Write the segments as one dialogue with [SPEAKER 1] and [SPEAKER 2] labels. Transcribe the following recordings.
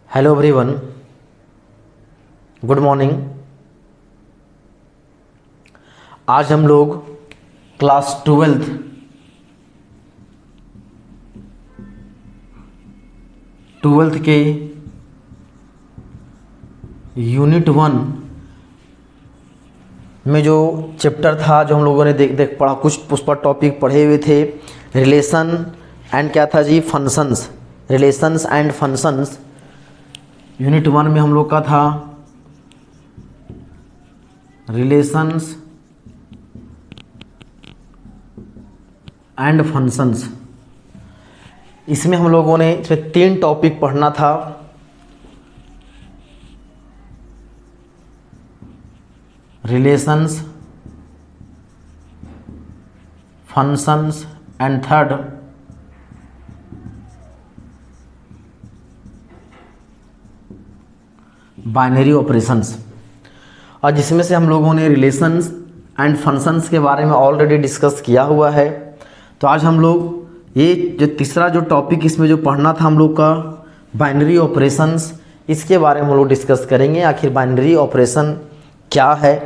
[SPEAKER 1] Hello everyone, good morning. आज हम लोग क्लास ट्वेल्थ के यूनिट 1 में जो चैप्टर था, जो हम लोगों ने देख पढ़ा, कुछ उस पर टॉपिक पढ़े हुए थे। रिलेशन एंड क्या था जी, functions. Relations and functions unit 1 में हम लोग का था रिलेशंस एंड फंक्शंस। इसमें हम लोगों ने इसमें 3 टॉपिक पढ़ना था। Relations, functions and third binary operations. और जिसमें से हम लोगों ने रिलेशंस एंड फंक्शंस के बारे में ऑलरेडी डिस्कस किया हुआ है। तो आज हम लोग ये जो तीसरा जो टॉपिक इसमें जो पढ़ना था हम लोग का, बाइनरी ऑपरेशंस, इसके बारे में हम लोग डिस्कस करेंगे। आखिर बाइनरी ऑपरेशन क्या है,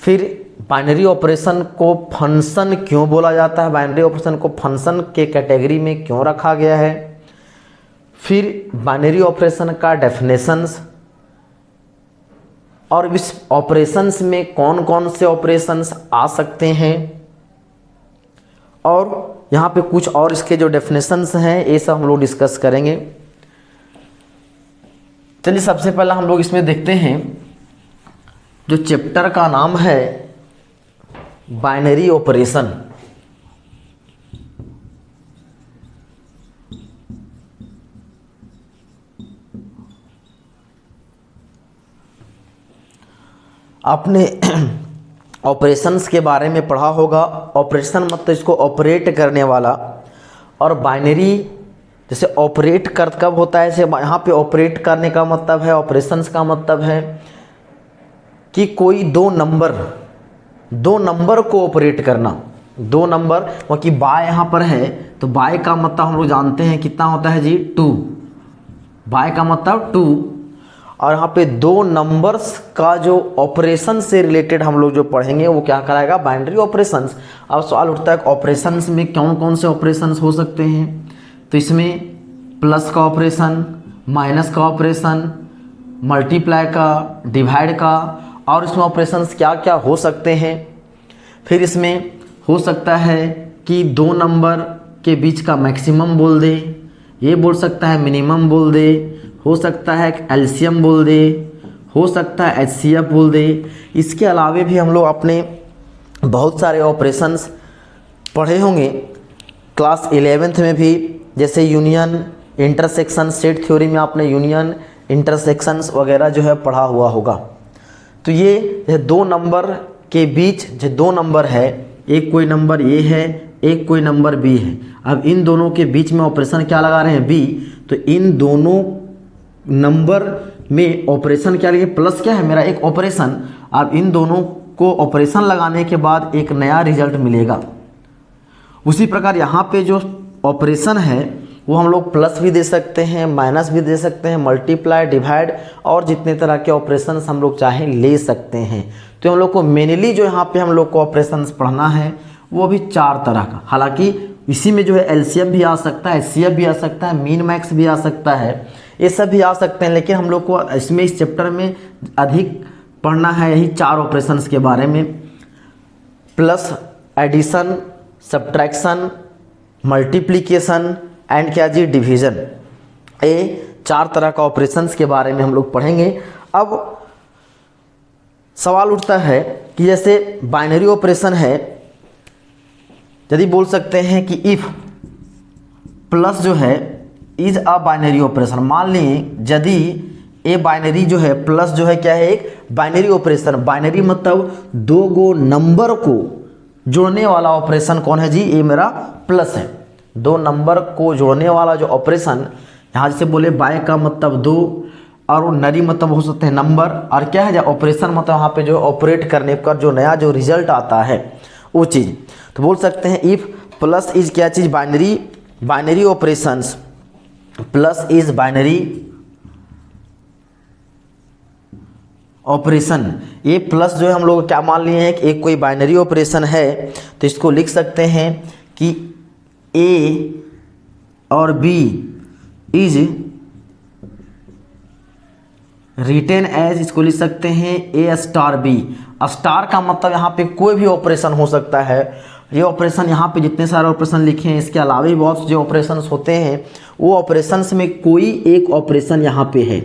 [SPEAKER 1] फिर बाइनरी ऑपरेशन को फंक्शन क्यों बोला जाता है, बाइनरी ऑपरेशन को फंक्शन के कैटेगरी में क्यों रखा गया है, फिर बाइनरी ऑपरेशन का डेफिनेशंस, और इस ऑपरेशंस में कौन कौन से ऑपरेशंस आ सकते हैं, और यहाँ पे कुछ और इसके जो डेफिनेशंस हैं ये सब हम लोग डिस्कस करेंगे। चलिए सबसे पहला हम लोग इसमें देखते हैं, जो चैप्टर का नाम है बाइनरी ऑपरेशन। आपने ऑपरेशंस के बारे में पढ़ा होगा। ऑपरेशन मतलब इसको ऑपरेट करने वाला, और बाइनरी जैसे ऑपरेट कर कब होता है, जैसे यहाँ पे ऑपरेट करने का मतलब है, ऑपरेशंस का मतलब है कि कोई दो नंबर को ऑपरेट करना। 2 नंबर, क्योंकि बाय यहाँ पर है तो बाय का मतलब हम लोग जानते हैं कितना होता है जी, 2। बाय का मतलब 2, और यहाँ पे 2 नंबर्स का जो ऑपरेशन से रिलेटेड हम लोग जो पढ़ेंगे वो क्या कराएगा, बाइनरी ऑपरेशंस। अब सवाल उठता है ऑपरेशंस में कौन कौन से ऑपरेशंस हो सकते हैं। तो इसमें प्लस का ऑपरेशन, माइनस का ऑपरेशन, मल्टीप्लाई का, डिवाइड का, और इसमें ऑपरेशंस क्या क्या हो सकते हैं। फिर इसमें हो सकता है कि 2 नंबर के बीच का मैक्सिमम बोल दे, ये बोल सकता है मिनिमम बोल दे, हो सकता है एलसीएम बोल दे, हो सकता है एचसीएफ बोल दे। इसके अलावे भी हम लोग अपने बहुत सारे ऑपरेशंस पढ़े होंगे क्लास 11th में भी, जैसे यूनियन, इंटरसेक्शन, सेट थ्योरी में आपने यूनियन, इंटरसेक्शंस वगैरह जो है पढ़ा हुआ होगा। तो ये 2 नंबर के बीच जो 2 नंबर है, एक कोई नंबर ए है, एक कोई नंबर बी है। अब इन दोनों के बीच में ऑपरेशन क्या लगा रहे हैं, बी। तो इन दोनों नंबर में ऑपरेशन क्या लगे, प्लस क्या है मेरा, एक ऑपरेशन। अब इन दोनों को ऑपरेशन लगाने के बाद एक नया रिजल्ट मिलेगा। उसी प्रकार यहाँ पे जो ऑपरेशन है वो हम लोग प्लस भी दे सकते हैं, माइनस भी दे सकते हैं, मल्टीप्लाई, डिवाइड, और जितने तरह के ऑपरेशंस हम लोग चाहें ले सकते हैं। तो हम लोग को मेनली जो यहाँ पे हम लोग को ऑपरेशंस पढ़ना है वो भी 4 तरह का। हालांकि इसी में जो है एलसीएम भी आ सकता है, एचसीएफ भी आ सकता है, मीन मैक्स भी आ सकता है, ये सब भी आ सकते हैं। लेकिन हम लोग को इसमें इस चैप्टर में अधिक पढ़ना है यही 4 ऑपरेशंस के बारे में। Plus, addition, subtraction, multiplication and क्या जी, डिवीज़न। ये 4 तरह का ऑपरेशंस के बारे में हम लोग पढ़ेंगे। अब सवाल उठता है कि जैसे बाइनरी ऑपरेशन है, यदि बोल सकते हैं कि इफ प्लस जो है इज अ बाइनरी ऑपरेशन। मान लीजिए यदि ए बाइनरी जो है, प्लस जो है क्या है, एक बाइनरी ऑपरेशन। बाइनरी मतलब 2 गो नंबर को जोड़ने वाला ऑपरेशन कौन है जी, ये मेरा प्लस है। 2 नंबर को जोड़ने वाला जो ऑपरेशन, यहाँ जैसे बोले बाय का मतलब 2, और वो नरी मतलब हो सकते हैं नंबर, और क्या है जो ऑपरेशन मतलब वहाँ पे जो ऑपरेट करने पर जो नया जो रिजल्ट आता है वो चीज़। तो बोल सकते हैं इफ प्लस इज क्या चीज़, binary operations plus is binary operation. ये प्लस जो है हम लोग क्या मान लिए हैं कि एक कोई बाइनरी ऑपरेशन है, तो इसको लिख सकते हैं कि ए और बी इज रिटेन एज, इसको लिख सकते हैं ए स्टार बी। स्टार का मतलब यहाँ पे कोई भी ऑपरेशन हो सकता है। ये ऑपरेशन यहाँ पे जितने सारे ऑपरेशन लिखे हैं, इसके अलावा भी बहुत जो ऑपरेशंस होते हैं, वो ऑपरेशंस में कोई एक ऑपरेशन यहाँ पे है।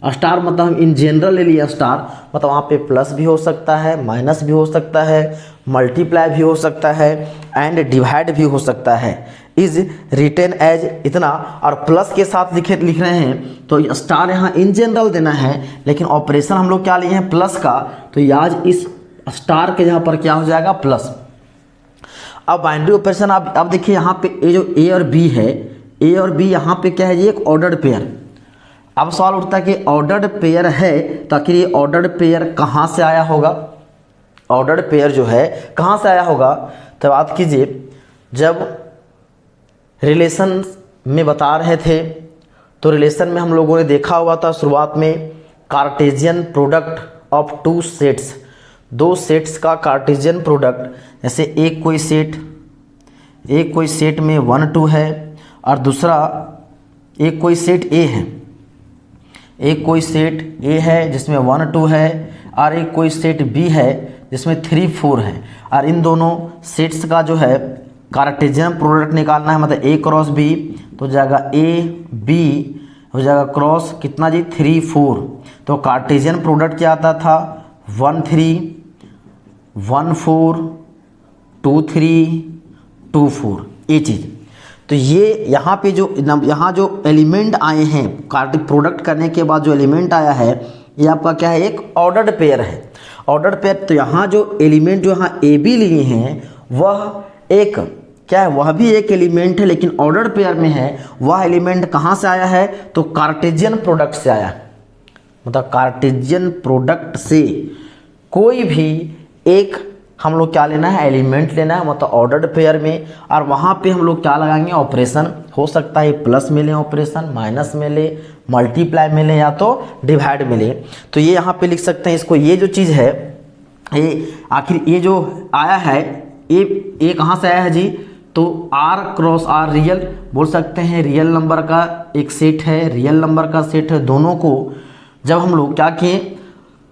[SPEAKER 1] स्टार मतलब हम इन जनरल ले लिए स्टार, मतलब वहाँ पे प्लस भी हो सकता है, माइनस भी हो सकता है, मल्टीप्लाई भी हो सकता है एंड डिवाइड भी हो सकता है। इज रिटेन एज इतना, और प्लस के साथ लिख रहे हैं तो स्टार यहाँ इन जनरल देना है, लेकिन ऑपरेशन हम लोग क्या लिए हैं प्लस का, तो याज इस स्टार के जहाँ पर क्या हो जाएगा प्लस। अब बाइनरी ऑपरेशन अब देखिए यहाँ पे ये जो ए और बी है, ए और बी यहाँ पे क्या है ये एक ऑर्डर्ड पेयर। अब सवाल उठता है कि ऑर्डर्ड पेयर है तो आखिर ये ऑर्डर्ड पेयर कहाँ से आया होगा, ऑर्डर्ड पेयर जो है कहाँ से आया होगा। तो बात कीजिए, जब रिलेशन में बता रहे थे तो रिलेशन में हम लोगों ने देखा हुआ था शुरुआत में Cartesian product of two sets, दो सेट्स का कार्टेशियन प्रोडक्ट, जैसे एक कोई सेट में 1 2 है और दूसरा एक कोई सेट ए है, एक कोई सेट ए है जिसमें 1 2 है और एक कोई सेट बी है जिसमें 3 4 है, और इन दोनों सेट्स का जो है कार्टेशियन प्रोडक्ट निकालना है, मतलब ए क्रॉस बी, तो हो जाएगा ए बी हो जाएगा क्रॉस कितना जी 3 4। तो कार्टेशियन प्रोडक्ट क्या आता था 1 3 1 4 2 3 2 4, ये चीज़। तो ये यहाँ पे यहाँ जो एलिमेंट आए हैं कार्टिक प्रोडक्ट करने के बाद जो एलिमेंट आया है, ये आपका क्या है एक ऑर्डर्ड पेयर है, ऑर्डर्ड पेयर। तो यहाँ जो एलिमेंट जो यहाँ ए बी लिए हैं वह एक क्या है, वह भी एक एलिमेंट है लेकिन ऑर्डर्ड पेयर में है। वह एलिमेंट कहाँ से आया है तो कार्टेशियन प्रोडक्ट से आया, मतलब कार्टेशियन प्रोडक्ट से कोई भी एक हम लोग क्या लेना है एलिमेंट लेना है, मतलब ऑर्डर्ड पेयर में, और वहाँ पे हम लोग क्या लगाएंगे ऑपरेशन, हो सकता है प्लस मिले ऑपरेशन, माइनस मिले, मल्टीप्लाई मिले या तो डिवाइड मिले। तो ये यहाँ पे लिख सकते हैं इसको, ये जो चीज़ है ये आखिर ये जो आया है ये कहाँ से आया है जी, तो R क्रॉस R रियल बोल सकते हैं, रियल नंबर का एक सेट है, रियल नंबर का सेट है। दोनों को जब हम लोग क्या किए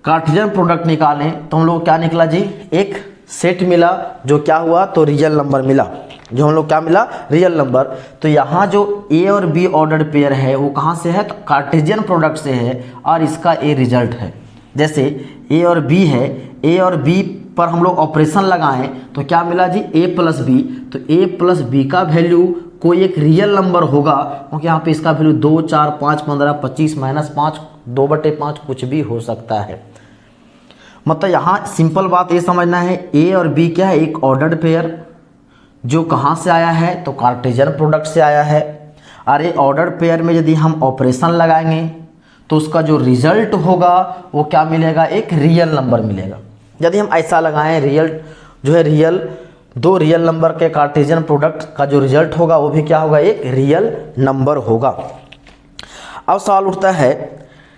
[SPEAKER 1] कार्टेशियन प्रोडक्ट निकालें तो हम लोग क्या निकला जी एक सेट मिला, जो क्या हुआ तो रियल नंबर मिला, जो हम लोग क्या मिला रियल नंबर। तो यहाँ जो ए और बी ऑर्डर्ड पेयर है वो कहाँ से है तो कार्टेशियन प्रोडक्ट से है, और इसका ए रिजल्ट है। जैसे ए और बी है, ए और बी पर हम लोग ऑपरेशन लगाएं तो क्या मिला जी ए प्लस बी, तो ए प्लस बी का वैल्यू कोई एक रियल नंबर होगा, क्योंकि यहाँ पे इसका वैल्यू 2 4 5 15 25 -5 2/5 कुछ भी हो सकता है। मतलब यहाँ सिंपल बात ये समझना है, ए और बी क्या है एक ऑर्डर्ड पेयर जो कहाँ से आया है तो कार्टेशियन प्रोडक्ट से आया है, और ये ऑर्डर्ड पेयर में यदि हम ऑपरेशन लगाएंगे तो उसका जो रिजल्ट होगा वो क्या मिलेगा एक रियल नंबर मिलेगा। यदि हम ऐसा लगाएं रियल जो है रियल दो रियल नंबर के कार्टेशियन प्रोडक्ट का जो रिजल्ट होगा वो भी क्या होगा एक रियल नंबर होगा। अब सवाल उठता है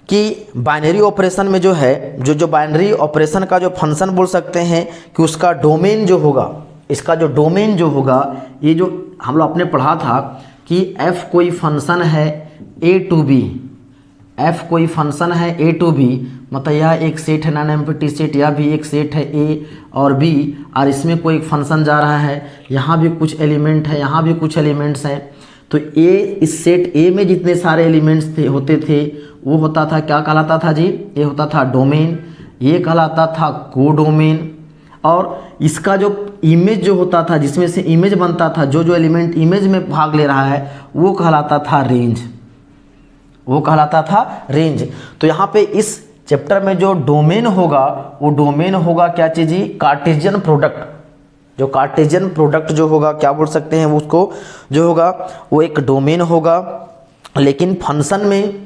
[SPEAKER 1] कि बाइनरी ऑपरेशन में जो है जो बाइनरी ऑपरेशन का जो फंक्शन बोल सकते हैं कि उसका डोमेन जो होगा, इसका जो डोमेन जो होगा, ये जो हम लोग आपने पढ़ा था कि f कोई फंक्शन है a to b, f कोई फंक्शन है a to b, मतलब यह एक सेट है नॉन एम्प्टी सेट, यह भी एक सेट है a और b, और इसमें कोई एक फंक्शन जा रहा है, यहाँ भी कुछ एलिमेंट है, यहाँ भी कुछ एलिमेंट्स हैं। तो a इस सेट a में जितने सारे एलिमेंट्स होते थे वो होता था क्या कहलाता था जी, ये होता था डोमेन, ये कहलाता था कोडोमेन, और इसका जो इमेज जो होता था जिसमें से इमेज बनता था, जो एलिमेंट इमेज में भाग ले रहा है वो कहलाता था रेंज, वो कहलाता था रेंज। तो यहाँ पे इस चैप्टर में जो डोमेन होगा वो डोमेन होगा क्या चीज़ जी कार्टेशियन प्रोडक्ट। जो कार्टेशियन प्रोडक्ट जो होगा क्या बोल सकते हैं वो उसको जो होगा वो एक डोमेन होगा, लेकिन फंक्शन में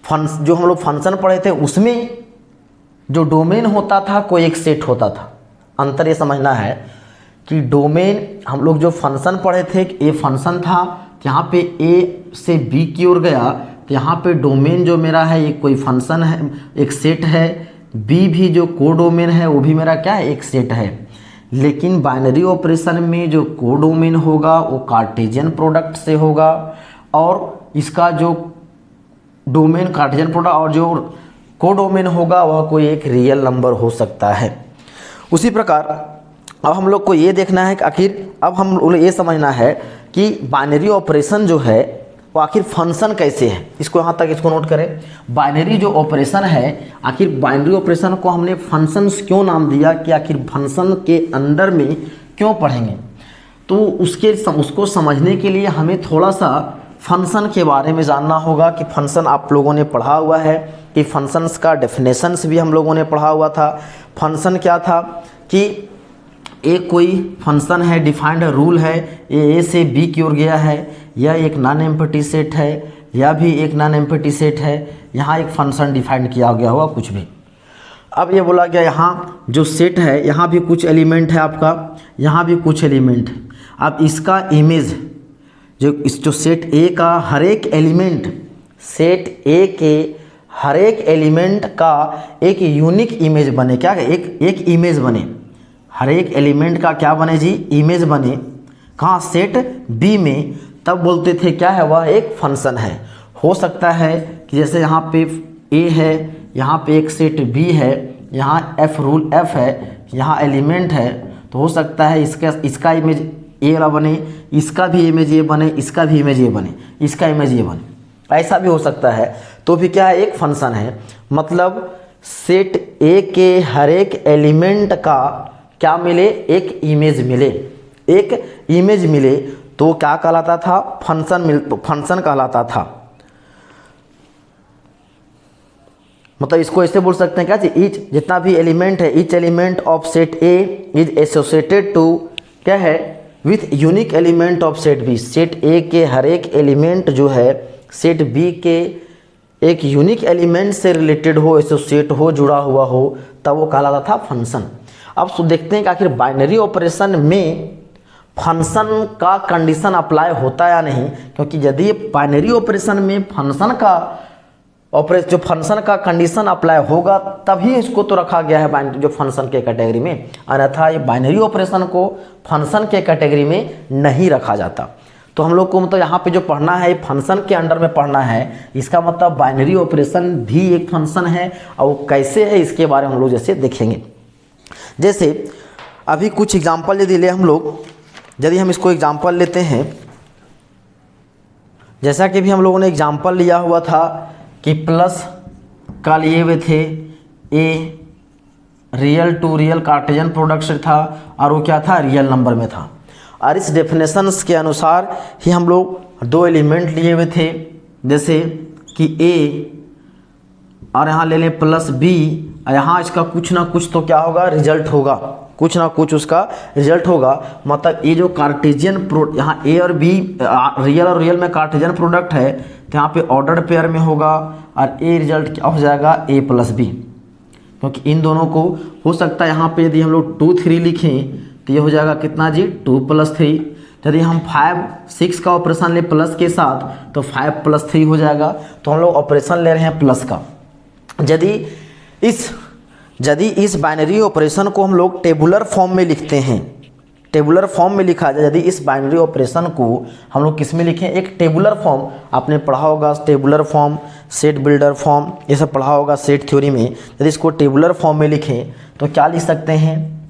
[SPEAKER 1] जो हम लोग फंक्शन पढ़े थे उसमें जो डोमेन होता था कोई एक सेट होता था। अंतर ये समझना है कि डोमेन हम लोग जो फंक्शन पढ़े थे ए फंक्शन था, यहाँ पे ए से बी की ओर गया तो यहाँ पे डोमेन जो मेरा है ये कोई फंक्शन है, एक सेट है, बी भी जो कोडोमेन है वो भी मेरा क्या है, एक सेट है। लेकिन बाइनरी ऑपरेशन में जो कोडोमेन होगा वो कार्टेशियन प्रोडक्ट से होगा और इसका जो डोमेन कार्टेशियन प्रोडक्ट और जो कोडोमेन होगा वह कोई एक रियल नंबर हो सकता है। उसी प्रकार अब हम लोग को ये देखना है कि आखिर अब हम लोग ये समझना है कि बाइनरी ऑपरेशन जो है वो आखिर फंक्शन कैसे है। इसको यहाँ तक इसको नोट करें। बाइनरी जो ऑपरेशन है, आखिर बाइनरी ऑपरेशन को हमने फंक्शंस क्यों नाम दिया कि आखिर फंक्शन के अंडर में क्यों पढ़ेंगे, तो उसको समझने के लिए हमें थोड़ा सा फंक्शन के बारे में जानना होगा कि फंक्शन आप लोगों ने पढ़ा हुआ है कि फंक्शंस का डेफिनेशंस भी हम लोगों ने पढ़ा हुआ था। फंक्शन क्या था कि एक कोई फंक्शन है, डिफाइंड रूल है, ए से बी की ओर गया है, यह एक नॉन एम्प्टी सेट है, यह भी एक नॉन एम्प्टी सेट है, यहाँ एक फंक्शन डिफाइंड किया गया होगा कुछ भी। अब ये बोला गया यहाँ जो सेट है यहाँ भी कुछ एलिमेंट है आपका, यहाँ भी कुछ एलिमेंट है। अब इसका इमेज जो सेट ए का हर एक एलिमेंट, सेट ए के हर एक एलिमेंट का एक यूनिक इमेज बने, क्या एक इमेज बने, हर एक एलिमेंट का क्या बने जी, इमेज बने। कहाँ, सेट बी में, तब बोलते थे क्या है, वह एक फंक्शन है। हो सकता है कि जैसे यहाँ पे ए है, यहाँ पे एक सेट बी है, यहाँ एफ रूल एफ है, यहाँ एलिमेंट है, तो हो सकता है इसका इमेज ए वाला बने, इसका भी इमेज ये बने, इसका भी इमेज ये बने, इसका इमेज ये बने, ऐसा भी हो सकता है। तो भी क्या है, एक फंक्शन है। मतलब सेट ए के हर एक एलिमेंट का क्या मिले, एक इमेज मिले, एक इमेज मिले तो क्या कहलाता था, फंक्शन कहलाता था। मतलब इसको ऐसे बोल सकते हैं क्या जी, ईच जितना भी एलिमेंट है, each element of set A is associated to क्या है, with unique element of set B. Set A के हर एक एलिमेंट जो है सेट बी के एक यूनिक एलिमेंट से रिलेटेड हो, एसोसिएट हो, जुड़ा हुआ हो, तब वो कहलाता था फंक्शन। अब देखते हैं कि आखिर बाइनरी ऑपरेशन में फंक्शन का कंडीशन अप्लाई होता या नहीं, क्योंकि यदि बाइनरी ऑपरेशन में जो फंक्शन का कंडीशन अप्लाई होगा तभी इसको तो रखा गया है जो फंक्शन के कैटेगरी में, अन्यथा ये बाइनरी ऑपरेशन को फंक्शन के कैटेगरी में नहीं रखा जाता। तो हम लोग को मतलब यहाँ पे जो पढ़ना है फंक्शन के अंडर में पढ़ना है, इसका मतलब बाइनरी ऑपरेशन भी एक फंक्शन है और वो कैसे है इसके बारे में हम लोग जैसे देखेंगे। जैसे अभी कुछ एग्जाम्पल यदि ले हम लोग, यदि हम इसको एग्जाम्पल लेते हैं, जैसा कि भी हम लोगों ने एग्जाम्पल लिया हुआ था कि प्लस का लिए हुए थे, a real to real cartesian product से था और वो क्या था, रियल नंबर में था। और इस डेफिनेशंस के अनुसार ही हम लोग दो एलिमेंट लिए हुए थे, जैसे कि ए और यहाँ ले लें प्लस बी, और यहाँ इसका कुछ ना कुछ तो क्या होगा, रिजल्ट होगा, कुछ ना कुछ उसका रिजल्ट होगा। मतलब ये जो कार्टेशियन यहाँ ए और बी रियल और रियल में कार्टेशियन प्रोडक्ट है, तो यहाँ पे ऑर्डर्ड पेयर में होगा और ए रिजल्ट क्या हो जाएगा, ए प्लस बी, क्योंकि इन दोनों को हो सकता है यहाँ पे यदि हम लोग 2 3 लिखें तो ये हो जाएगा कितना जी, 2 + 3। यदि हम 5 6 का ऑपरेशन ले प्लस के साथ तो 5 + 3 हो जाएगा। तो हम लोग ऑपरेशन ले रहे हैं प्लस का। यदि इस बाइनरी ऑपरेशन को हम लोग टेबुलर फॉर्म में लिखते हैं, टेबुलर फॉर्म में लिखा जाए, यदि इस बाइनरी ऑपरेशन को हम लोग किस में लिखें, एक टेबुलर फॉर्म, आपने पढ़ा होगा tabular form, set builder form, ये सब पढ़ा होगा सेट थ्योरी में। यदि इसको टेबुलर फॉर्म में लिखें तो क्या लिख सकते हैं,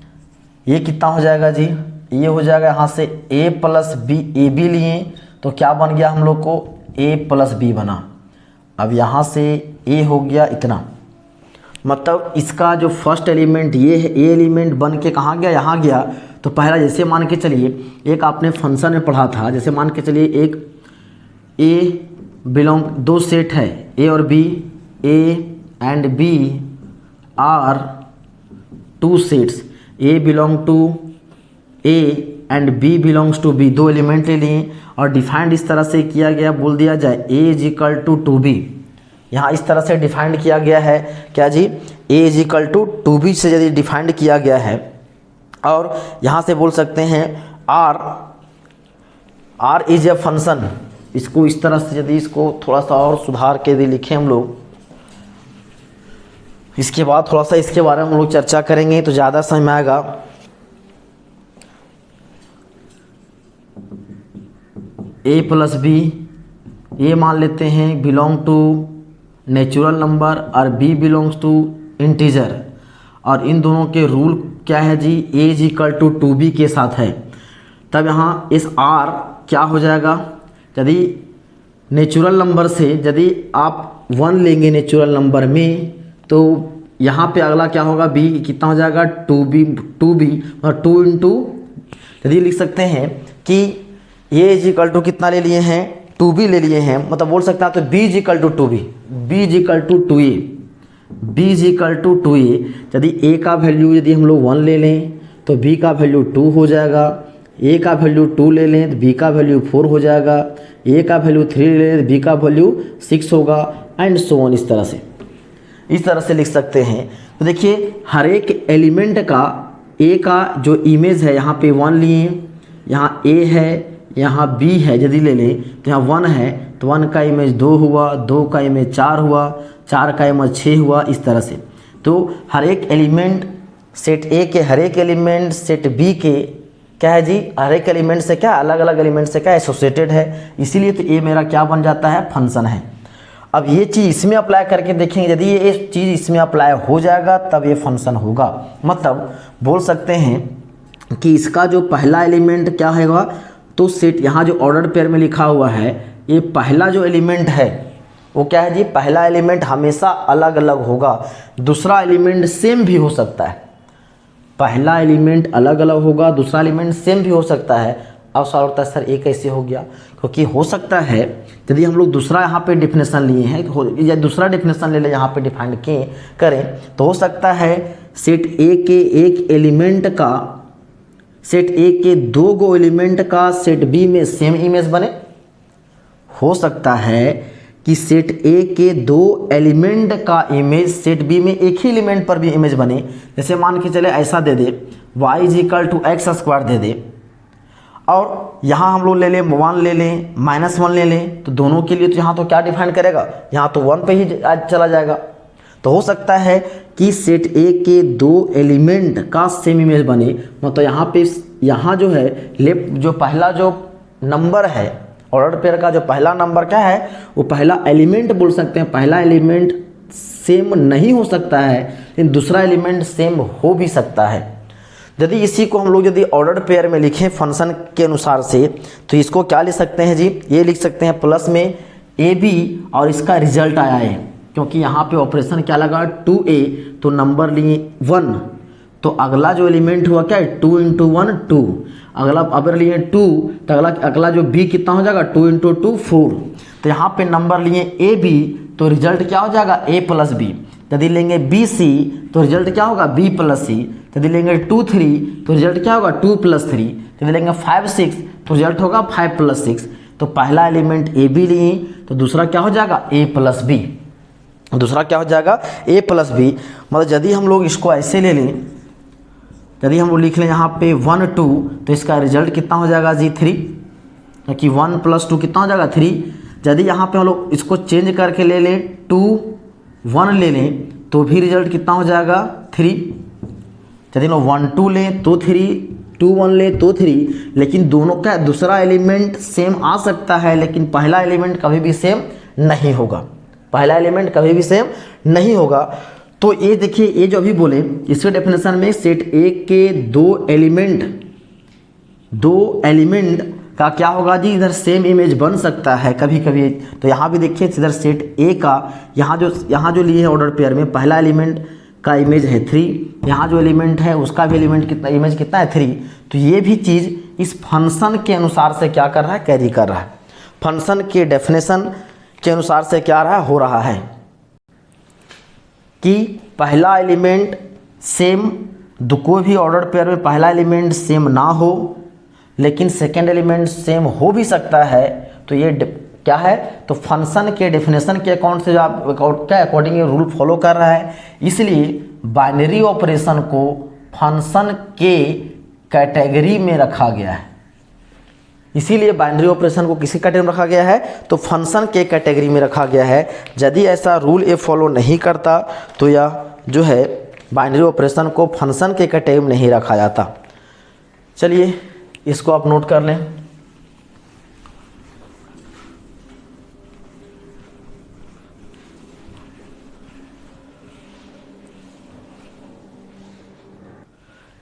[SPEAKER 1] ये कितना हो जाएगा जी, ये हो जाएगा यहाँ से a + b, ए बी लिए तो क्या बन गया हम लोग को, a + b बना। अब यहाँ से a हो गया इतना, मतलब इसका जो फर्स्ट एलिमेंट ये है, ए एलिमेंट बन के कहाँ गया, यहाँ गया। तो पहला जैसे मान के चलिए, एक आपने फंक्शन में पढ़ा था, जैसे मान के चलिए एक ए बिलोंग, दो सेट है ए और B, A and B are 2 sets, A belong to A and B belongs to B, 2 element ले लिए और डिफाइंड इस तरह से किया गया, बोल दिया जाए a = 2b। यहाँ इस तरह से डिफाइंड किया गया है क्या जी, a = 2b से यदि डिफाइंड किया गया है, और यहाँ से बोल सकते हैं r इज ए फंक्शन, इसको इस तरह से यदि इसको थोड़ा सा और सुधार के यदि लिखें हम लोग, इसके बाद थोड़ा सा इसके बारे में हम लोग चर्चा करेंगे तो ज़्यादा समझ में आएगा। a प्लस बी, ये मान लेते हैं बिलोंग टू नेचुरल नंबर और b बिलोंग्स टू इंटीजर, और इन दोनों के रूल क्या है जी, a is equal to 2b के साथ है। तब यहाँ इस r क्या हो जाएगा, यदि नेचुरल नंबर से यदि आप 1 लेंगे नेचुरल नंबर में, तो यहाँ पे अगला क्या होगा, b कितना हो जाएगा 2b और 2 इंटू, यदि लिख सकते हैं कि a इज इक्वल टू कितना ले लिए हैं 2b ले लिए हैं, मतलब बोल सकते हैं तो b is equal to 2b, b is equal to 2a, b is equal to 2a। यदि a का वैल्यू यदि हम लोग 1 ले लें तो b का वैल्यू 2 हो जाएगा, a का वैल्यू 2 ले लें तो b का वैल्यू 4 हो जाएगा, a का वैल्यू 3 ले लें तो b का वैल्यू 6 होगा, एंड सो ऑन। इस तरह से लिख सकते हैं। तो देखिए हर एक एलिमेंट का a का जो इमेज है, यहाँ पे 1 लिए, यहाँ a है, यहाँ b है, यदि ले लें तो यहाँ 1 है तो 1 का इमेज 2 हुआ, 2 का इमेज 4 हुआ, 4 का इमेज 6 हुआ, इस तरह से। तो हर एक एलिमेंट सेट a के हर एक एलिमेंट सेट b के क्या है जी, हर एक एलिमेंट से क्या अलग अलग एलिमेंट से क्या एसोसिएटेड है, इसीलिए तो a मेरा क्या बन जाता है, फंक्शन है। अब ये चीज़ इसमें अप्लाई करके देखेंगे, यदि ये चीज़ इसमें अप्लाई हो जाएगा तब ये फंक्शन होगा। मतलब बोल सकते हैं कि इसका जो पहला एलिमेंट क्या होगा, तो सेट यहाँ जो ऑर्डर पेयर में लिखा हुआ है, ये पहला जो एलिमेंट है वो क्या है जी, पहला एलिमेंट हमेशा अलग अलग होगा, दूसरा एलिमेंट सेम भी हो सकता है। पहला एलिमेंट अलग अलग होगा, दूसरा एलिमेंट सेम भी हो सकता है। अब सवाल होता है सर ये कैसे हो गया, क्योंकि हो सकता है यदि हम लोग दूसरा यहाँ पे डेफिनेशन लिए हैं या दूसरा डेफिनेशन ले लें यहाँ पे डिफाइन करें, तो हो सकता है सेट ए के एक एलिमेंट का, सेट ए के 2 गो एलिमेंट का सेट बी में सेम इमेज बने। हो सकता है कि सेट ए के 2 एलिमेंट का इमेज सेट बी में एक ही एलिमेंट पर भी इमेज बने। जैसे मान के चले ऐसा दे दे y is equal to x square दे दे, और यहाँ हम लोग ले लें 1 ले लें -1 ले लें, तो दोनों के लिए तो यहाँ तो क्या डिफाइन करेगा, यहाँ तो 1 पे ही आज चला जाएगा। तो हो सकता है कि सेट ए के 2 एलिमेंट का सेम इमेज बने, मतलब यहाँ पे यहाँ जो है लेफ्ट जो पहला जो नंबर है ऑर्डर पेयर का, जो पहला नंबर क्या है वो पहला एलिमेंट बोल सकते हैं, पहला एलिमेंट सेम नहीं हो सकता है लेकिन दूसरा एलिमेंट सेम हो भी सकता है। यदि इसी को हम लोग यदि ऑर्डर पेयर में लिखें फंक्शन के अनुसार से, तो इसको क्या लिख सकते हैं जी, ये लिख सकते हैं प्लस में ए बी और इसका रिजल्ट आया है, क्योंकि यहाँ पे ऑपरेशन क्या लगा 2a, तो नंबर लिए 1, तो अगला जो एलिमेंट हुआ क्या है 2 इंटू 1 2, अगला अगर लिए 2 तो अगला जो b कितना हो जाएगा 2 इंटू 2 4। तो यहाँ पे नंबर लिए ए बी, तो रिजल्ट क्या हो जाएगा a प्लस बी। यदि लेंगे बी सी तो रिजल्ट क्या होगा b प्लस सी। यदि लेंगे 2 3 तो रिजल्ट क्या होगा 2 प्लस 3। यदि लेंगे 5 6 तो रिजल्ट होगा 5 प्लस 6। तो पहला एलिमेंट ए बी लिए तो दूसरा क्या हो जाएगा a प्लस बी, दूसरा क्या हो जाएगा a प्लस बी। मतलब यदि हम लोग इसको ऐसे ले लें, यदि हम लोग लिख लें यहाँ पे 1 2, तो इसका रिजल्ट कितना हो जाएगा जी 3, क्योंकि 1 प्लस 2 कितना हो जाएगा 3। यदि यहाँ पे हम लोग इसको चेंज करके ले लें 2 1 ले लें तो भी रिजल्ट कितना हो जाएगा 3। यदि हम लोग 1 2 लें तो 3, 2 1 ले तो 3, लेकिन दोनों का दूसरा एलिमेंट सेम आ सकता है लेकिन पहला एलिमेंट कभी भी सेम नहीं होगा, पहला एलिमेंट कभी भी सेम नहीं होगा। तो ये देखिए ये जो अभी बोले इसके डेफिनेशन में सेट ए के 2 एलिमेंट का क्या होगा जी, इधर सेम इमेज बन सकता है कभी कभी। तो यहाँ भी देखिए इधर सेट ए का यहाँ जो लिए है ऑर्डर पेयर में पहला एलिमेंट का इमेज है 3, यहाँ जो एलिमेंट है उसका भी एलिमेंट कितना इमेज कितना है 3। तो ये भी चीज़ इस फंक्शन के अनुसार से क्या कर रहा है, कैरी कर रहा है, फंक्शन के डेफिनेशन के अनुसार से क्या रहा हो रहा है कि पहला एलिमेंट सेम, कोई भी ऑर्डर पेयर में पहला एलिमेंट सेम ना हो लेकिन सेकेंड एलिमेंट सेम हो भी सकता है। तो ये क्या है, तो फंक्शन के डेफिनेशन के अकाउंट से जो आप क्या अकॉर्डिंग ये रूल फॉलो कर रहा है, इसलिए बाइनरी ऑपरेशन को फंक्शन के कैटेगरी में रखा गया है। इसीलिए बाइनरी ऑपरेशन को किसी कैटेगरी में रखा गया है, तो फंक्शन के कैटेगरी में रखा गया है। यदि ऐसा रूल ए फॉलो नहीं करता तो यह जो है बाइनरी ऑपरेशन को फंक्शन के कैटेगरी में नहीं रखा जाता। चलिए इसको आप नोट कर लें।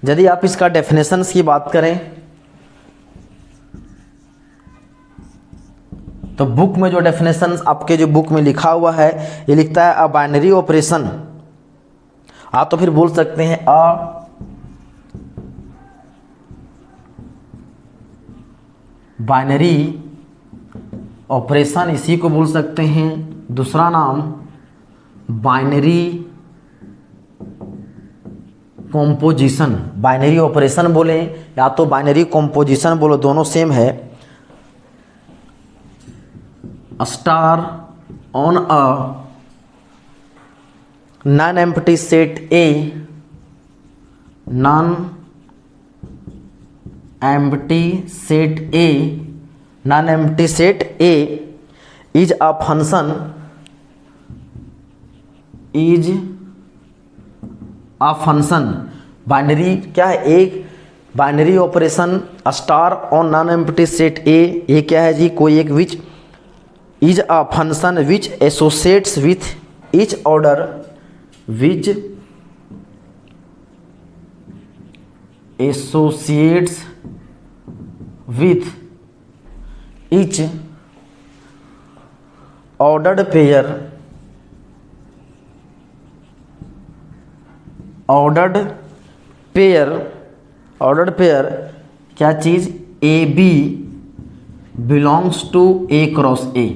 [SPEAKER 1] यदि आप इसका डेफिनेशंस की बात करें तो बुक में जो डेफिनेशंस आपके जो बुक में लिखा हुआ है, ये लिखता है अ बाइनरी ऑपरेशन, आप तो फिर बोल सकते हैं अ बाइनरी ऑपरेशन, इसी को बोल सकते हैं दूसरा नाम बाइनरी कॉम्पोजिशन। बाइनरी ऑपरेशन बोले या तो बाइनरी कॉम्पोजिशन बोलो, दोनों सेम है। Star on a non empty set A, non empty set A, non empty set A is a function, is a function. Binary क्या है? एक binary operation star on non empty set A, ये क्या है जी? कोई एक which is a function which associates with each order, which associates with each ordered pair, ordered pair क्या चीज? A B belongs to A cross A.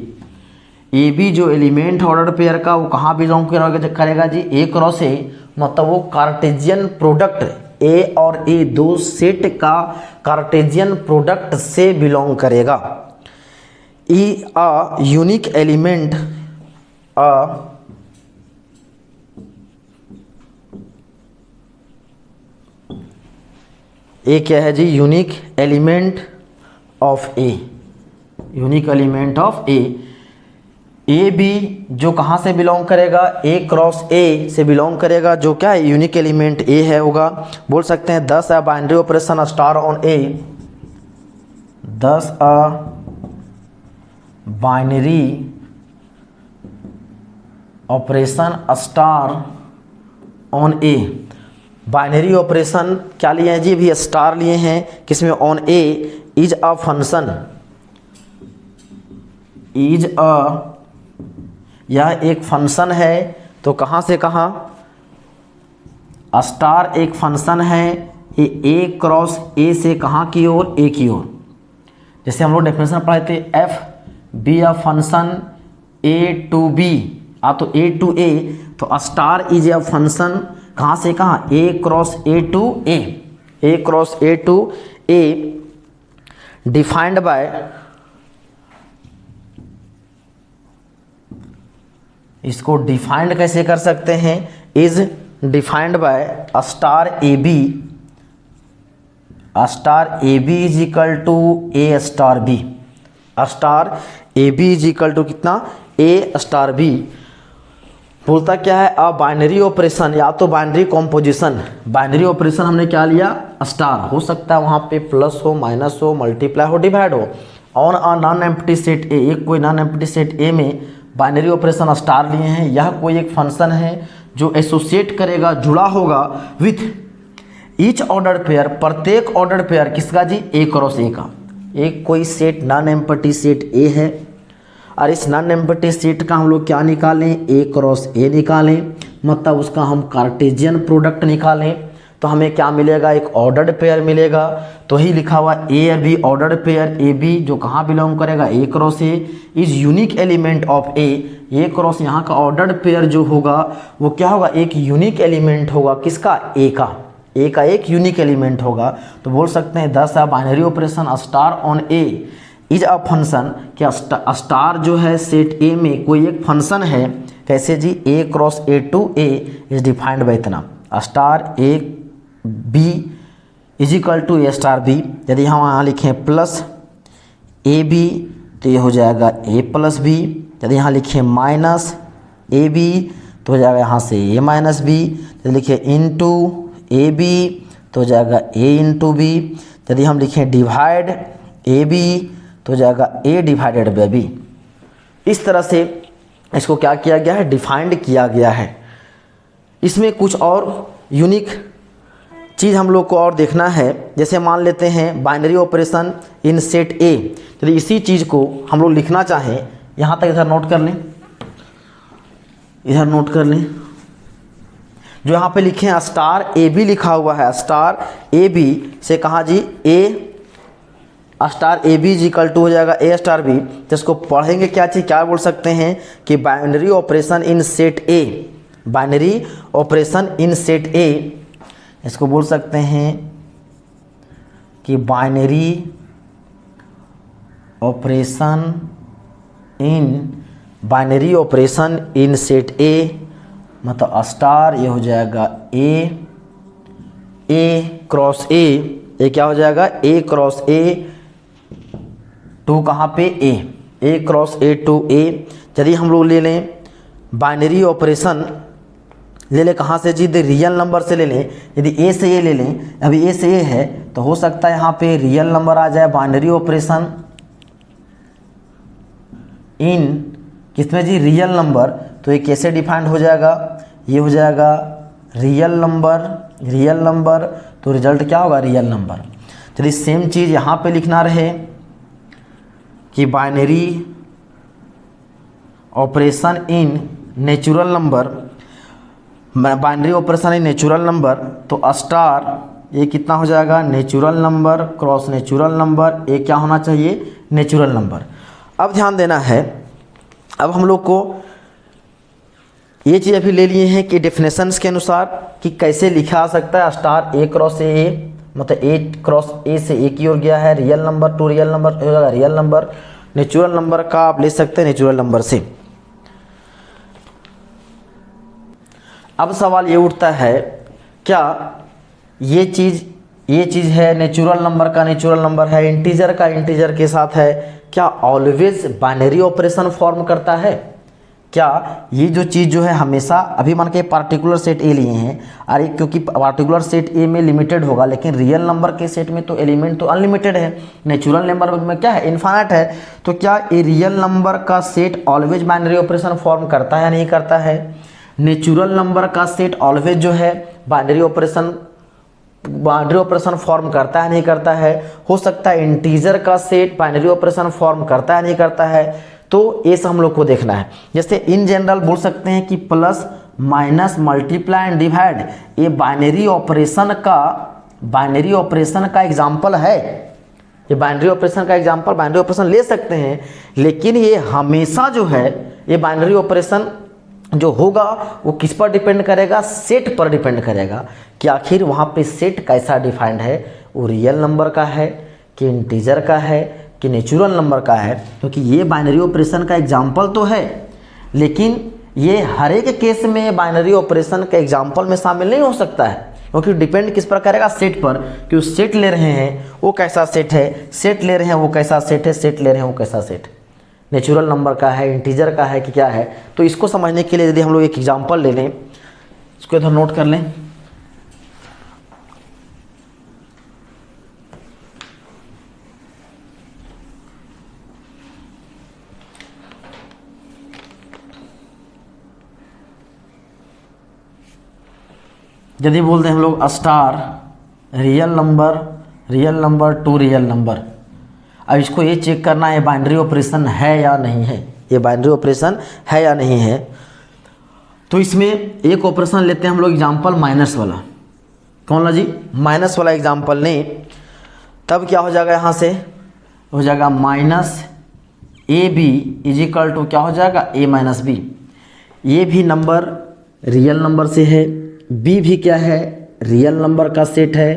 [SPEAKER 1] A B जो element ordered pair का वो कहाँ बिलोंग करेगा जी? ए क्रॉस ए, मतलब वो Cartesian product ए और ए दो सेट का कार्टेजियन प्रोडक्ट से बिलोंग करेगा। ई अ यूनिक एलिमेंट, ए क्या है जी? Unique element of A, unique element of A. A B जो कहाँ से बिलोंग करेगा? ए क्रॉस ए से बिलोंग करेगा, जो क्या है? यूनिक एलिमेंट ए है होगा। बोल सकते हैं 10 binary operation star on A, 10 binary operation star on A. Binary operation क्या लिए हैं जी? भी स्टार लिए हैं, किसमें? On A is a function, is अ, यह एक फंक्शन है। तो कहाँ से कहाँ? स्टार एक फंक्शन है, ये ए क्रॉस ए से कहाँ की ओर? ए की ओर। जैसे हम लोग डेफिनेशन पढ़े थे, F be a function A to B, तो ए टू ए, तो स्टार इज अ फंक्शन कहाँ से कहाँ? A cross A to A, A cross A to A, defined by, इसको डिफाइंड कैसे कर सकते हैं? Is defined by star A B, star A B is equal to A star B, star A B is equal to कितना? A star B. बोलता क्या है? A binary operation, या तो बाइनरी कॉम्पोजिशन। बाइनरी ऑपरेशन हमने क्या लिया? Star, हो सकता है वहाँ पे प्लस हो, माइनस हो, मल्टीप्लाई हो, डिवाइड हो, on a non empty set ए, एक कोई नॉन एम्प्टी सेट ए में बाइनरी ऑपरेशन स्टार लिए हैं। यह कोई एक फंक्शन है जो एसोसिएट करेगा, जुड़ा होगा विथ ईच ऑर्डर्ड पेयर, प्रत्येक ऑर्डर्ड पेयर किसका जी? ए क्रॉस ए का। एक कोई सेट नॉन एम्प्टी सेट ए है, और इस नॉन एम्प्टी सेट का हम लोग क्या निकालें? ए क्रॉस ए निकालें, मतलब उसका हम कार्टेजियन प्रोडक्ट निकालें, तो हमें क्या मिलेगा? एक ऑर्डर्ड पेयर मिलेगा। तो ही लिखा हुआ A B ordered pair, A B जो कहाँ बिलोंग करेगा? A cross A, is unique element of A, A cross यहाँ का ऑर्डर्ड पेयर जो होगा वो क्या होगा? एक यूनिक एलिमेंट होगा, किसका? ए का, ए का एक यूनिक एलिमेंट होगा। तो बोल सकते हैं 10 binary operation star on A is a function, क्या स्टार जो है सेट ए में कोई एक फंक्शन है, कैसे जी? A cross A to A is defined by इतना, star A B is equal to A star B. यदि हम यहाँ लिखें प्लस ए बी, तो ये हो जाएगा ए प्लस बी। यदि यहाँ लिखे माइनस ए बी तो हो जाएगा यहाँ से ए माइनस बी। यदि लिखे इंटू ए बी तो हो जाएगा ए इंटू बी। यदि हम लिखें डिवाइड ए बी तो हो जाएगा ए डिवाइडेड बाई बी। इस तरह से इसको क्या किया गया है, डिफाइंड किया गया है। इसमें कुछ और यूनिक चीज़ हम लोग को और देखना है। जैसे मान लेते हैं बाइनरी ऑपरेशन इन सेट ए, यदि इसी चीज़ को हम लोग लिखना चाहें, यहाँ तक इधर नोट कर लें, इधर नोट कर लें, जो यहाँ पे लिखे हैं स्टार ए बी लिखा हुआ है, स्टार ए बी से कहाँ जी, A star A B equal to हो जाएगा ए स्टार बी। तो इसको पढ़ेंगे क्या चीज़, क्या बोल सकते हैं कि binary operation in set A, binary operation in set ए, इसको बोल सकते हैं कि बाइनरी ऑपरेशन इन सेट ए, मतलब स्टार ये हो जाएगा ए क्रॉस ए, ये क्या हो जाएगा ए क्रॉस ए टू कहाँ पे ए क्रॉस ए टू ए। यदि हम लोग ले लें बाइनरी ऑपरेशन, ले लें कहाँ से जी, रियल नंबर से ले लें। यदि ए से ए ले लें, अभी ए से ए है तो हो सकता है यहाँ पे रियल नंबर आ जाए। बाइनरी ऑपरेशन इन किसमें जी, रियल नंबर, तो ये कैसे डिफाइंड हो जाएगा, ये हो जाएगा रियल नंबर, तो रिजल्ट क्या होगा, रियल नंबर। यदि सेम चीज़ यहाँ पे लिखना रहे कि binary operation in natural number, binary operation in natural number, तो स्टार ये कितना हो जाएगा, natural number cross natural number, ये क्या होना चाहिए, नेचुरल नंबर। अब ध्यान देना है, अब हम लोग को ये चीज़ अभी ले लिए हैं कि डेफिनेशंस के अनुसार कि कैसे लिखा आ सकता है स्टार ए क्रॉस ए, मतलब ए क्रॉस ए से ए की ओर गया है, real number two real number हो जाएगा रियल नंबर। नेचुरल नंबर का आप ले सकते हैं नेचुरल नंबर से। अब सवाल ये उठता है, क्या ये चीज़ है नेचुरल नंबर का नेचुरल नंबर है, इंटीजर का इंटीजर के साथ है, क्या ऑलवेज बाइनरी ऑपरेशन फॉर्म करता है? क्या ये जो चीज़ जो है हमेशा, अभी मान के पार्टिकुलर सेट ए लिए हैं, अरे क्योंकि पार्टिकुलर सेट ए में लिमिटेड होगा, लेकिन रियल नंबर के सेट में तो एलिमेंट तो अनलिमिटेड है, नेचुरल नंबर में क्या है, इन्फाइनाइट है। तो क्या ये रियल नंबर का set always binary operation form करता है या नहीं करता है? नेचुरल नंबर का सेट ऑलवेज जो है बाइनरी ऑपरेशन फॉर्म करता है नहीं करता है? हो सकता है इंटीजर का सेट बाइनरी ऑपरेशन फॉर्म करता है नहीं करता है? तो ये सब हम लोग को देखना है। जैसे इन जनरल बोल सकते हैं कि plus minus multiply and divide, ये बाइनरी ऑपरेशन का एग्जाम्पल है। ये बाइनरी ऑपरेशन का एग्जाम्पल, बाइनरी ऑपरेशन ले सकते हैं, लेकिन ये हमेशा जो है ये बाइनरी ऑपरेशन जो होगा वो किस पर डिपेंड करेगा, सेट पर डिपेंड करेगा कि आखिर वहाँ पे सेट कैसा डिफाइंड है, वो रियल नंबर का है कि इंटीजर का है कि नेचुरल नंबर का है। क्योंकि ये बाइनरी ऑपरेशन का एग्जाम्पल तो है, लेकिन ये हर एक केस में बाइनरी ऑपरेशन के एग्जाम्पल में शामिल नहीं हो सकता है, क्योंकि डिपेंड किस पर करेगा, सेट पर, कि सेट ले रहे हैं वो कैसा सेट है, सेट ले रहे हैं वो कैसा सेट है, सेट ले रहे हैं वो कैसा सेट, नेचुरल नंबर का है, इंटीजर का है कि क्या है। तो इसको समझने के लिए यदि हम लोग एक एग्जाम्पल ले लें, इसको इधर नोट कर लें। यदि बोलते हैं हम लोग star real number two real number, अब इसको ये चेक करना है बाइनरी ऑपरेशन है या नहीं है, ये बाइनरी ऑपरेशन है या नहीं है। तो इसमें एक ऑपरेशन लेते हैं हम लोग एग्जाम्पल माइनस वाला। कौन ला जी? माइनस वाला एग्जाम्पल लें, तब क्या हो जाएगा, यहाँ से हो जाएगा minus A B is equal to क्या हो जाएगा, ए माइनस बी। ये भी नंबर रियल नंबर से है, बी भी क्या है, रियल नंबर का सेट है।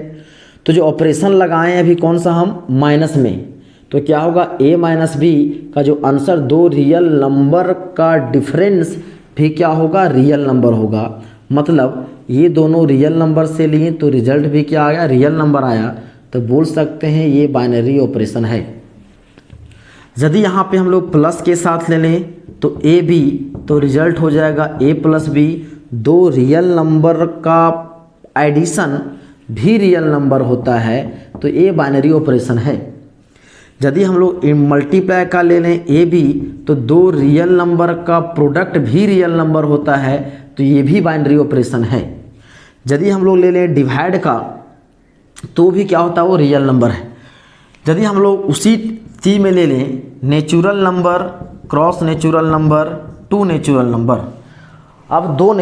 [SPEAKER 1] तो जो ऑपरेशन लगाए हैं अभी कौन सा हम, माइनस में, तो क्या होगा, ए माइनस बी का जो आंसर, दो रियल नंबर का डिफरेंस भी क्या होगा, रियल नंबर होगा। मतलब ये दोनों रियल नंबर से लिए तो रिजल्ट भी क्या आया, रियल नंबर आया। तो बोल सकते हैं ये बाइनरी ऑपरेशन है। यदि यहाँ पे हम लोग प्लस के साथ ले लें तो ए बी, तो रिजल्ट हो जाएगा ए प्लस बी। दो रियल नंबर का एडिशन भी रियल नंबर होता है, तो ये बाइनरी ऑपरेशन है। यदि हम लोग मल्टीप्लाई का ले लें ए बी, तो दो रियल नंबर का प्रोडक्ट भी रियल नंबर होता है, तो ये भी बाइनरी ऑपरेशन है। यदि हम लोग ले लें डिवाइड का, तो भी क्या होता है, वो रियल नंबर है। यदि हम लोग उसी चीज में ले लें natural number cross natural number two natural number, अब दो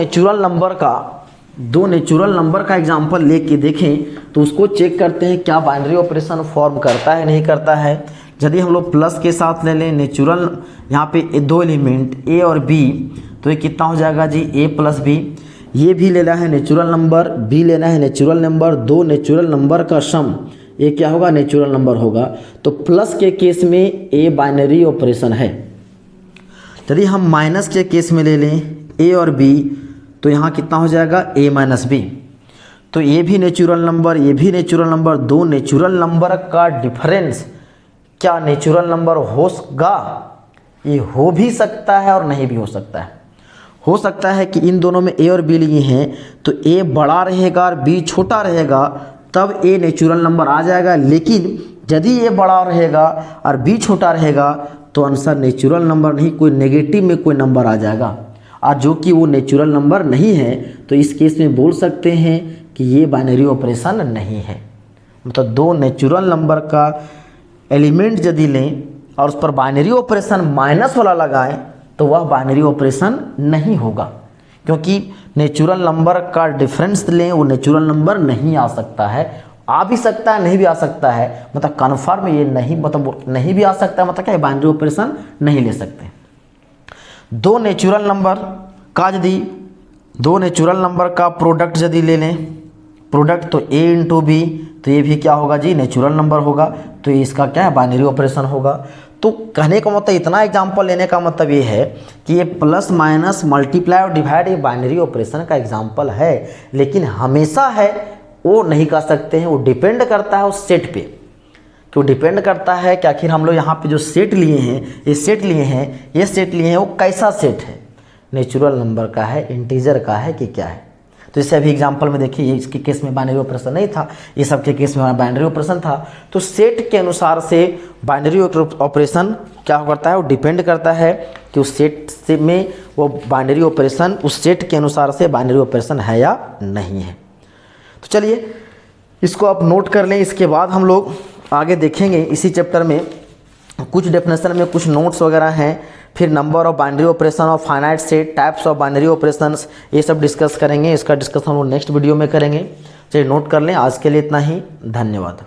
[SPEAKER 1] नेचुरल नंबर का एग्जांपल लेके देखें तो उसको चेक करते हैं क्या बाइनरी ऑपरेशन फॉर्म करता है नहीं करता है। यदि हम लोग प्लस के साथ ले लें नेचुरल, यहाँ पे दो एलिमेंट ए और बी, तो ये कितना हो जाएगा जी, ए प्लस बी। ये भी लेना है नेचुरल नंबर, बी लेना है नेचुरल नंबर, दो नेचुरल नंबर का सम, ये क्या होगा, नेचुरल नंबर होगा। तो प्लस के केस में ए बाइनरी ऑपरेशन है। यदि हम माइनस के केस में ले लें ए और बी, तो यहाँ कितना हो जाएगा, ए माइनस बी। तो ये भी नेचुरल नंबर, ये भी नेचुरल नंबर, दो नेचुरल नंबर का डिफरेंस क्या नेचुरल नंबर होगा? ये हो भी सकता है और नहीं भी हो सकता है। हो सकता है कि इन दोनों में ए और बी लिए हैं, तो ए बड़ा रहेगा और बी छोटा रहेगा, तब ए नेचुरल नंबर आ जाएगा। लेकिन यदि ए बड़ा रहेगा और बी छोटा रहेगा, तो आंसर नेचुरल नंबर नहीं, कोई नेगेटिव में कोई नंबर आ जाएगा, और जो कि वो नेचुरल नंबर नहीं है। तो इस केस में बोल सकते हैं कि ये बाइनरी ऑपरेशन नहीं है। मतलब दो नेचुरल नंबर का एलिमेंट यदि लें और उस पर बाइनरी ऑपरेशन माइनस वाला लगाएं, तो वह बाइनरी ऑपरेशन नहीं होगा, क्योंकि नेचुरल नंबर का डिफरेंस लें, वो नेचुरल नंबर नहीं आ सकता है। आ भी सकता है, नहीं भी आ सकता है, मतलब कन्फर्म ये नहीं, मतलब नहीं भी आ सकता है, मतलब क्या बाइनरी ऑपरेशन नहीं ले सकते। दो नेचुरल नंबर का यदि दो नेचुरल नंबर का प्रोडक्ट यदि ले लें, प्रोडक्ट तो a इंटू बी, तो ये भी क्या होगा जी, नेचुरल नंबर होगा। तो इसका क्या है, बाइनरी ऑपरेशन होगा। तो कहने का मतलब, इतना एग्जांपल लेने का मतलब ये है कि ये प्लस माइनस मल्टीप्लाई और डिवाइड ये बाइनरी ऑपरेशन का एग्जांपल है, लेकिन हमेशा है वो नहीं कर सकते हैं। वो डिपेंड करता है उस सेट पे, तो डिपेंड करता है कि आखिर हम लोग यहाँ पे जो सेट लिए हैं, ये सेट लिए हैं वो कैसा सेट है, नेचुरल नंबर का है, इंटीजर का है कि क्या है। तो इससे अभी एग्जांपल में देखिए, ये इसके केस में बाइनरी ऑपरेशन नहीं था, ये सबके केस में बाइनरी ऑपरेशन था। तो सेट के अनुसार से बाइनरी ऑपरेशन क्या करता है, वो डिपेंड करता है कि उस सेट से में वो बाइनरी ऑपरेशन उस सेट के अनुसार से बाइनरी ऑपरेशन है या नहीं है। तो चलिए इसको आप नोट कर लें। इसके बाद हम लोग आगे देखेंगे इसी चैप्टर में कुछ डेफिनेशन में कुछ नोट्स वगैरह हैं, फिर नंबर ऑफ बाइनरी ऑपरेशन और finite set, types of binary operations, ये सब डिस्कस करेंगे। इसका डिस्कस हम लोग नेक्स्ट वीडियो में करेंगे। चलिए नोट कर लें। आज के लिए इतना ही, धन्यवाद।